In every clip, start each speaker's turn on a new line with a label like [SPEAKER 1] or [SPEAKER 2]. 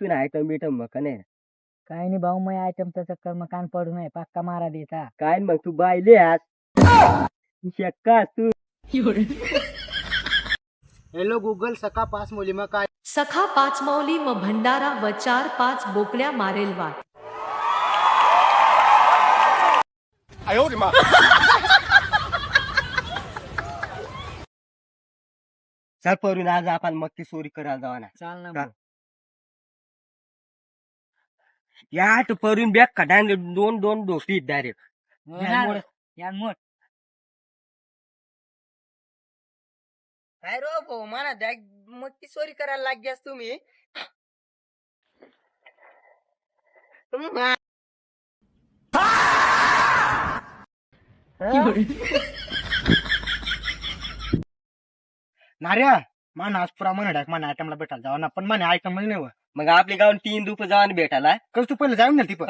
[SPEAKER 1] तू ना आयटम बिटम मग नाही
[SPEAKER 2] काय नाही भाऊ मैं आयटमचा चक्कर मग कान पडू नये पक्का मारा देता
[SPEAKER 1] काय मग तू बायले आज शक्का तू
[SPEAKER 3] हॅलो गुगल सका 5 मुलीमा काय
[SPEAKER 4] सखा 5 मौली व भंडारा व 4-5 बोकड्या मारेल वाट.
[SPEAKER 1] चल परून आज आपण मक्की चोरी करायला जावा ना
[SPEAKER 2] चाल ना
[SPEAKER 1] चाल. या तू परून बॅग खडान दोन दोन डोसी डायरेक्ट
[SPEAKER 2] यार मोठ
[SPEAKER 1] काय रो भाऊ मला मक्की चोरी करायला लागल्यास तुम्ही
[SPEAKER 3] नार्या मान आज पुरा मन डाक मन आयटमला भेटायला जावा ना पण माने आयटम नाही व
[SPEAKER 1] मग आपली गावून 3 रुपये जाऊन भेटायला
[SPEAKER 3] कस तू पहिले जाऊन ना ती पण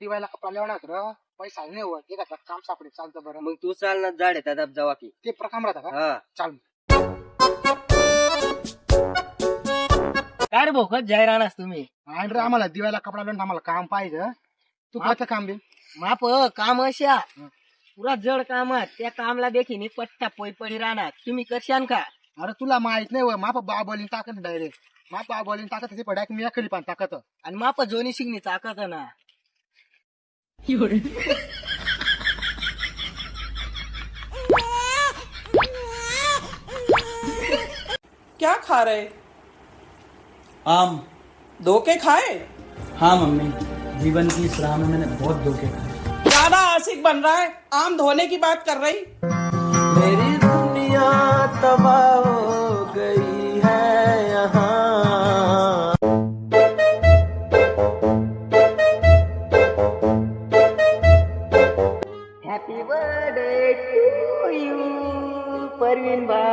[SPEAKER 3] टिवायला कपडा लेवणार तर पैसा नाही व ते का काम सापडे चालतं बरं
[SPEAKER 1] मग तू चाल ना जाड येतात जावा की
[SPEAKER 3] ते प्रकाम राहता का
[SPEAKER 1] हा
[SPEAKER 3] चाल
[SPEAKER 1] काय रे भाऊ कच जाहीर राहणार तुम्ही
[SPEAKER 3] आणि रे आम्हाला दिवायला कपडा लावून आम्हाला काम पाहिजे तू काय काम बी
[SPEAKER 1] माप काम अशा पुरा जड काम त्या कामला देखील पट्टा पोई पडी राहणार तुम्ही करशान का
[SPEAKER 3] अरे तुला माहित नाही व माप बा बॉलिंग टाकत डायरेक्ट माप बा बॉलिंग टाकत ते पडाक मी खाली पण टाकत
[SPEAKER 1] आणि माप जोनी शिकणी चाकत ना
[SPEAKER 5] क्या खा रहे?
[SPEAKER 6] आम
[SPEAKER 5] धोखे खाए?
[SPEAKER 6] हाँ मम्मी, जीवन की इस राह में मैंने बहुत धोखे खाए।
[SPEAKER 5] ज्यादा आशिक बन रहा है, आम धोने की बात कर रही.
[SPEAKER 6] मेरी दुनिया तबाह हो गई है यहाँ।
[SPEAKER 1] Happy birthday to you Parveen भाई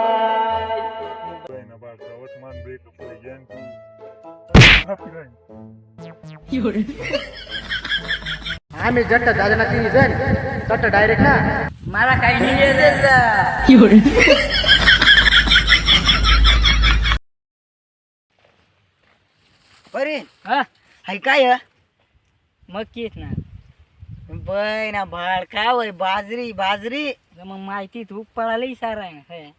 [SPEAKER 3] आम्ही जट्ट दादा 3 जण जट्ट डायरेक्ट ना
[SPEAKER 1] मला काही नाही परवीन
[SPEAKER 2] हा
[SPEAKER 1] हाय काय
[SPEAKER 2] मक्कीच ना
[SPEAKER 1] बै ना भाड काय वय बाजरी बाजरी
[SPEAKER 2] मग माहिती तू पळाली सारा आहे